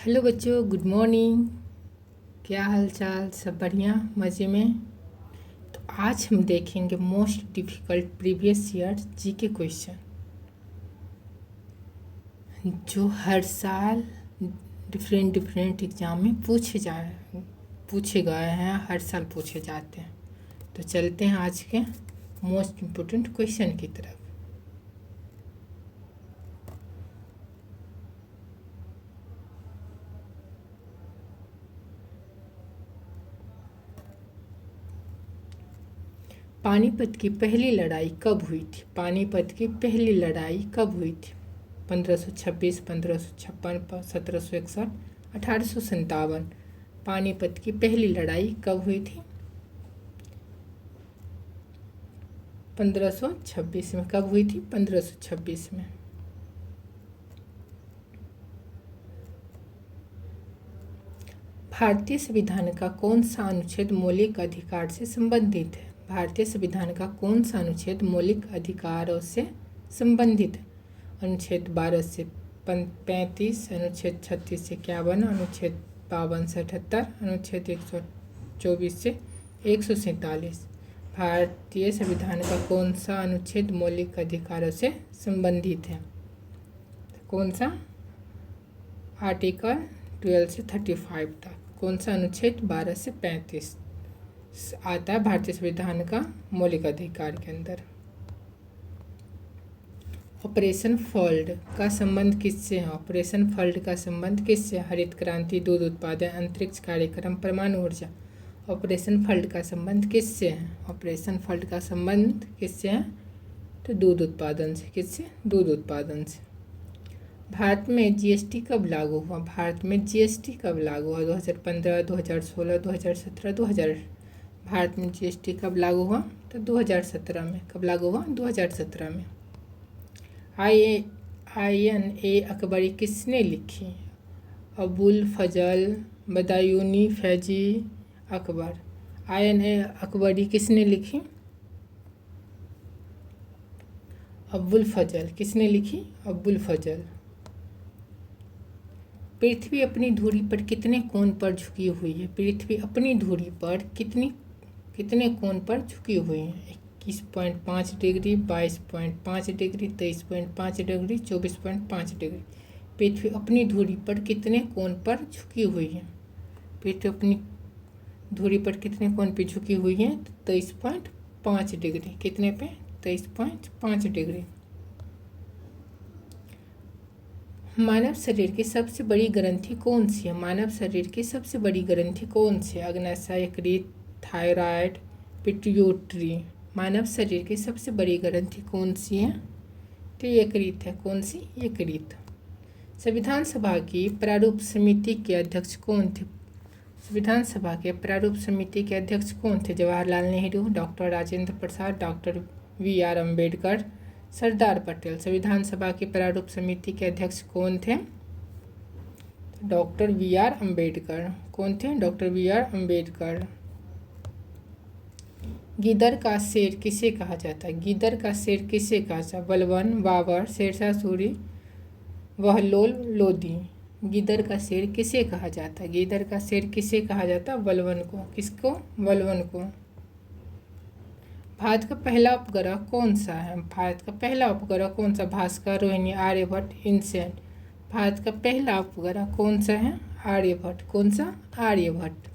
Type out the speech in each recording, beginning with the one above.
Hello बच्चों, good morning. क्या हाल चाल? सब बढ़िया, मज़े में। तो आज हम देखेंगे most difficult previous year GK question जो हर साल डिफरेंट एग्ज़ाम में पूछे गए हैं, हर साल पूछे जाते हैं। तो चलते हैं आज के मोस्ट इम्पोर्टेंट क्वेश्चन की तरफ। पानीपत की पहली लड़ाई कब हुई थी? पानीपत की पहली लड़ाई कब हुई थी? 1526, 1556, 1761, 1857। पानीपत की पहली लड़ाई कब हुई थी? 1526 में। कब हुई थी? 1526 में। भारतीय संविधान का कौन सा अनुच्छेद मौलिक अधिकार से संबंधित है? भारतीय संविधान का कौन सा अनुच्छेद मौलिक अधिकारों से संबंधित है? अनुच्छेद 12 से 35, अनुच्छेद 36 से 51, अनुच्छेद 52 से 78, अनुच्छेद 124 से 147। भारतीय संविधान का कौन सा अनुच्छेद मौलिक अधिकारों से संबंधित है? कौन सा? आर्टिकल 12 से 35 तक। कौन सा अनुच्छेद? 12 से 35 आता है भारतीय संविधान का मौलिक अधिकार के अंदर। ऑपरेशन फ्लड का संबंध किससे है? ऑपरेशन फ्लड का संबंध किससे? हरित क्रांति, दूध उत्पादन, अंतरिक्ष कार्यक्रम, परमाणु ऊर्जा। ऑपरेशन फ्लड का संबंध किससे है? ऑपरेशन फ्लड का संबंध किससे है? तो दूध उत्पादन से। किससे? दूध उत्पादन से। भारत में जीएसटी कब लागू हुआ? भारत में जीएसटी कब लागू हुआ? 2015, 2016, 2017, 2000। भारत में जीएसटी कब लागू हुआ? तो 2017 में। कब लागू हुआ? 2017 में। INA अकबरी किसने लिखी? अबुल फजल बदायूनी फैजी अकबर। INA अकबरी किसने लिखी? अबुल फजल। किसने लिखी? अबुल फजल। पृथ्वी अपनी धुरी पर कितने कोण पर झुकी हुई है? पृथ्वी अपनी धुरी पर कितने कोण पर झुकी हुई है? 21.5 डिग्री, 22.5 डिग्री, 23.5 डिग्री, 24.5 डिग्री। पृथ्वी अपनी धुरी पर कितने कोण पर झुकी हुई है? पृथ्वी अपनी धुरी पर कितने कोण पर झुकी हुई है? 23.5 डिग्री। कितने पे? 23.5 डिग्री। मानव शरीर की सबसे बड़ी ग्रंथि कौन सी है? मानव शरीर की सबसे बड़ी ग्रंथि कौन सी है? अग्नाशय, यकृत, थायराइड, पिट्यूटरी। मानव शरीर की सबसे बड़ी ग्रंथि कौन सी है? तो यकृत है। कौन सी? यकृत। संविधान सभा की प्रारूप समिति के अध्यक्ष कौन थे? संविधान सभा के प्रारूप समिति के अध्यक्ष कौन थे? Jawaharlal Nehru, doctor Rajendra Prasad, doctor VR Ambedkar, Sardar Patel. संविधान सभा की प्रारूप समिति के अध्यक्ष कौन थे? Doctor VR Ambedkar. कौन थे? Doctor VR Ambedkar. गीदड़ का शेर किसे कहा जाता है? गीदड़ का शेर किसे कहा जाता है? बलबन, बाबर, शेरशाह सूरी, बहलोल, लोधी। गीदड़ का शेर किसे कहा जाता है? गीदड़ का शेर किसे कहा जाता है? बलबन को। किसको? बलबन को। भारत का पहला उपग्रह कौन सा है? भारत का पहला उपग्रह कौन सा? भास्कर, रोहिणी, आर्यभट्ट, इनसैट। भारत का पहला उपग्रह कौन सा है? आर्यभट्ट। कौन सा? आर्यभट्ट।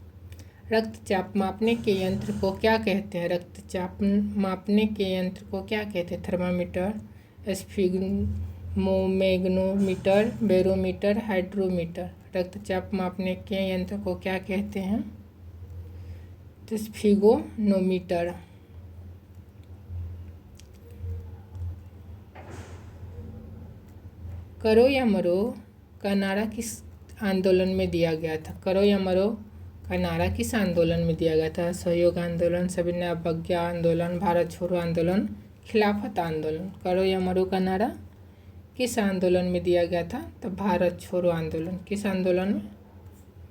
रक्तचाप मापने के यंत्र को क्या कहते हैं? रक्तचाप मापने के यंत्र को क्या कहते हैं? Thermometer, sphygmomanometer, barometer, hydrometer. रक्तचाप मापने के यंत्र को क्या कहते हैं? तो स्फिगोनोमीटर। करो या मरो का नारा किस आंदोलन में दिया गया था? करो या मरो का नारा किस आंदोलन में दिया गया था? सहयोग आंदोलन, सविनय अवज्ञा आंदोलन, भारत छोड़ो आंदोलन, खिलाफत आंदोलन। करो या मरो का नारा किस आंदोलन में दिया गया था? तो भारत छोड़ो आंदोलन। किस आंदोलन में?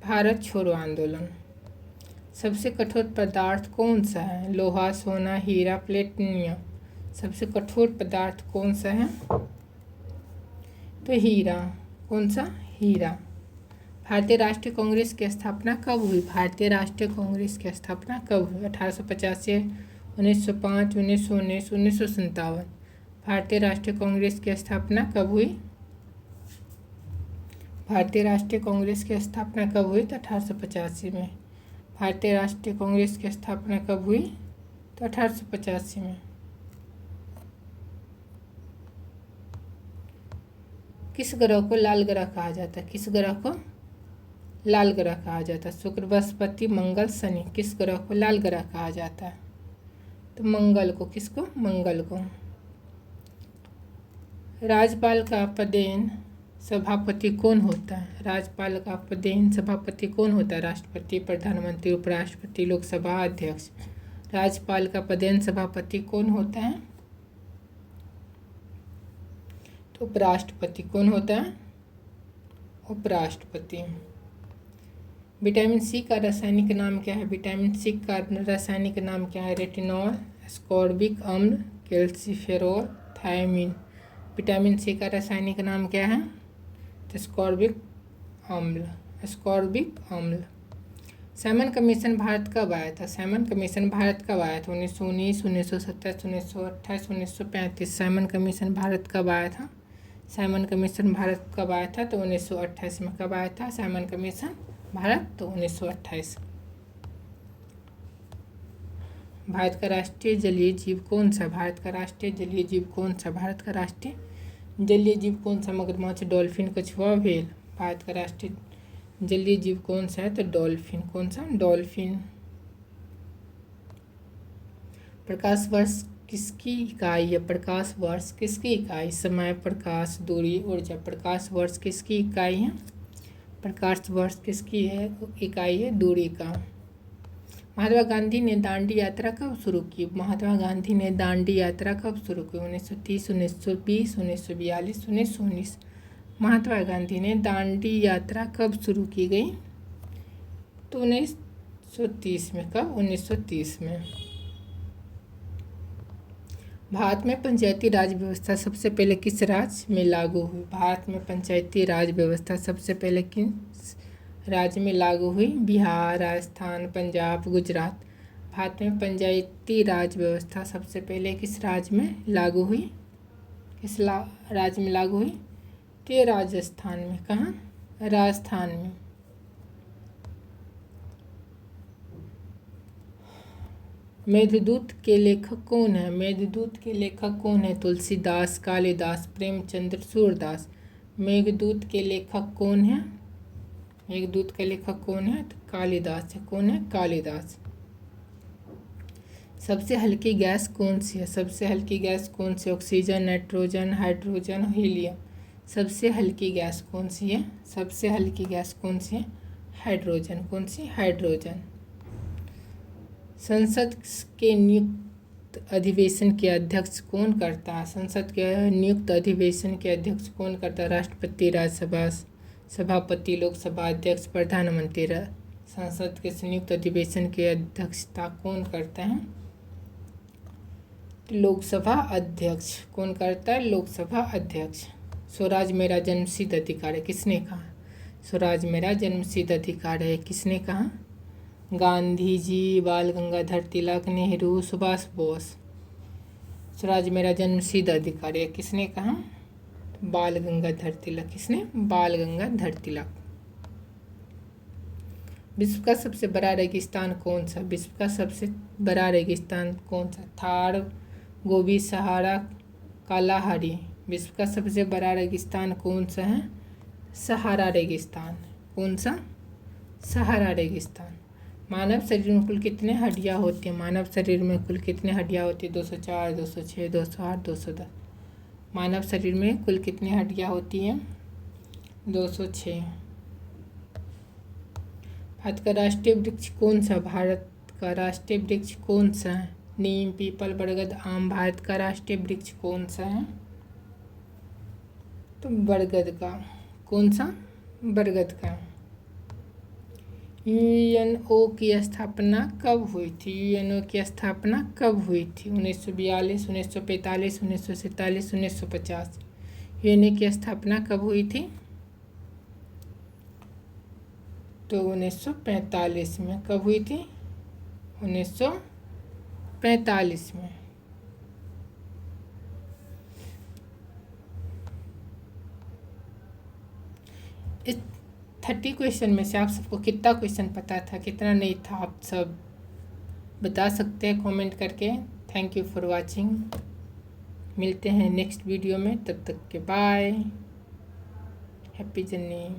भारत छोड़ो आंदोलन। सबसे कठोर पदार्थ कौन सा है? लोहा, सोना, हीरा, प्लेटिनियम। सबसे कठोर पदार्थ कौन सा है? तो हीरा। कौन सा? हीरा। भारतीय राष्ट्रीय कांग्रेस की स्थापना कब हुई? भारतीय राष्ट्रीय कांग्रेस की स्थापना कब हुई? 1885, 1905, 1919, 1957। भारतीय राष्ट्रीय कांग्रेस की स्थापना कब हुई? भारतीय राष्ट्रीय कांग्रेस की स्थापना कब हुई? तो 1885 में। भारतीय राष्ट्रीय कांग्रेस की स्थापना कब हुई? तो 1885 में। किस ग्रह को लाल ग्रह कहा जाता है? किस ग्रह को लाल ग्रह कहा जाता है? शुक्र, बृहस्पति, मंगल, शनि। किस ग्रह को लाल ग्रह कहा जाता है? तो मंगल को। किसको? मंगल को। राज्यपाल का पदेन सभापति कौन होता है? राज्यपाल का पदेन सभापति कौन होता है? राष्ट्रपति, प्रधानमंत्री, उपराष्ट्रपति, लोकसभा अध्यक्ष। राज्यपाल का पदेन सभापति कौन होता है? तो उपराष्ट्रपति। कौन होता है? उपराष्ट्रपति। विटामिन सी का रासायनिक नाम क्या है? विटामिन सी का रासायनिक नाम क्या है? रेटिनॉल, एस्कॉर्बिक अम्ल, कैल्सिफेरॉल, थायमीन। विटामिन सी का रासायनिक नाम क्या है? एस्कॉर्बिक अम्ल। एस्कॉर्बिक अम्ल। साइमन कमीशन भारत कब आया था? साइमन कमीशन भारत कब आया था? 1919, 1927, 1928, 1935। साइमन कमीशन भारत कब आया था? साइमन कमीशन भारत कब आया था? तो 1928 में। कब आया था साइमन कमीशन भारत? तो 1928। भारत का राष्ट्रीय जलीय जीव कौन सा? भारत का राष्ट्रीय जलीय जीव कौन सा? भारत का राष्ट्रीय जलीय जीव कौन सा? मगरमच्छ, डॉल्फिन, कछुआ, व्हेल। भारत का राष्ट्रीय जलीय जीव कौन सा है? तो डॉल्फिन। कौन सा? डॉल्फिन। प्रकाश वर्ष किसकी इकाई है? प्रकाश वर्ष किसकी इकाई? समय, प्रकाश, दूरी, ऊर्जा। प्रकाश वर्ष किसकी इकाई है? प्रकाश वर्ष किसकी है इकाई है? दूरी का। महात्मा गांधी ने दांडी यात्रा कब शुरू की? महात्मा गांधी ने दांडी यात्रा कब शुरू की? 1930, 1920, 1942, 1919। महात्मा गांधी ने दांडी यात्रा कब शुरू की गई? तो 1930 में। कब? 1930 में। भारत में पंचायती राज व्यवस्था सबसे पहले किस राज्य में लागू हुई? भारत में पंचायती राज व्यवस्था सबसे पहले किस राज्य में लागू हुई? बिहार, राजस्थान, पंजाब, गुजरात। भारत में पंचायती राज व्यवस्था सबसे पहले किस राज्य में लागू हुई? किस राज्य में लागू हुई? तो राजस्थान में। कहाँ? राजस्थान में। मेघदूत के लेखक कौन है? मेघदूत के लेखक कौन है? तुलसीदास, कालिदास, प्रेमचंद्र, सूरदास। मेघदूत के लेखक कौन है? मेघदूत के लेखक कौन है? तो कालिदास है। कौन है? कालिदास। सबसे हल्की गैस कौन सी है? सबसे हल्की गैस कौन सी? Oxygen, nitrogen, hydrogen, helium. सबसे हल्की गैस कौन सी है? सबसे हल्की गैस कौन सी है? हाइड्रोजन। कौन सी? हाइड्रोजन। संसद के नियुक्त अधिवेशन के अध्यक्ष कौन करता है? संसद के नियुक्त अधिवेशन के अध्यक्ष कौन करता है? राष्ट्रपति, राज्यसभा सभापति, लोकसभा अध्यक्ष, प्रधानमंत्री। संसद के संयुक्त अधिवेशन की अध्यक्षता कौन करता है? लोकसभा अध्यक्ष। कौन करता है? लोकसभा अध्यक्ष। स्वराज मेरा जन्मसिद्ध अधिकार है। किसने कहा? स्वराज मेरा जन्मसिद्ध अधिकार है। किसने कहा? गांधी जी, बाल गंगाधर तिलक, नेहरू, सुभाष बोस। स्वराज मेरा जन्मसिद्ध अधिकार है। किसने कहा? बाल गंगाधर तिलक। किसने? बाल गंगाधर तिलक। विश्व का सबसे बड़ा रेगिस्तान कौन सा? विश्व का सबसे बड़ा रेगिस्तान कौन सा? थार, गोबी, सहारा, कालाहारी। विश्व का सबसे बड़ा रेगिस्तान कौन सा है? सहारा रेगिस्तान। कौन सा? सहारा रेगिस्तान। मानव शरीर में कुल कितने हड्डियाँ होती हैं? मानव शरीर में कुल कितने हड्डियाँ होती है? 204, 206, 208, 210। मानव शरीर में कुल कितनी हड्डियाँ होती हैं? 206। भारत का राष्ट्रीय वृक्ष कौन सा? भारत का राष्ट्रीय वृक्ष कौन सा है? नीम, पीपल, बरगद, आम। भारत का राष्ट्रीय वृक्ष कौन सा है? तो बरगद का। कौन सा? बरगद का। यूएनओ की स्थापना कब हुई थी? यूएनओ की स्थापना कब हुई थी? 1942, 1945, 1947, 1950। यूएनओ की स्थापना कब हुई थी? तो 1945 में। कब हुई थी? 1945 में। इस 30 क्वेश्चन में से आप सबको कितना क्वेश्चन पता था, कितना नहीं था, आप सब बता सकते हैं कमेंट करके। Thank you for watching. मिलते हैं नेक्स्ट वीडियो में, तब तक के बाय। Happy journey.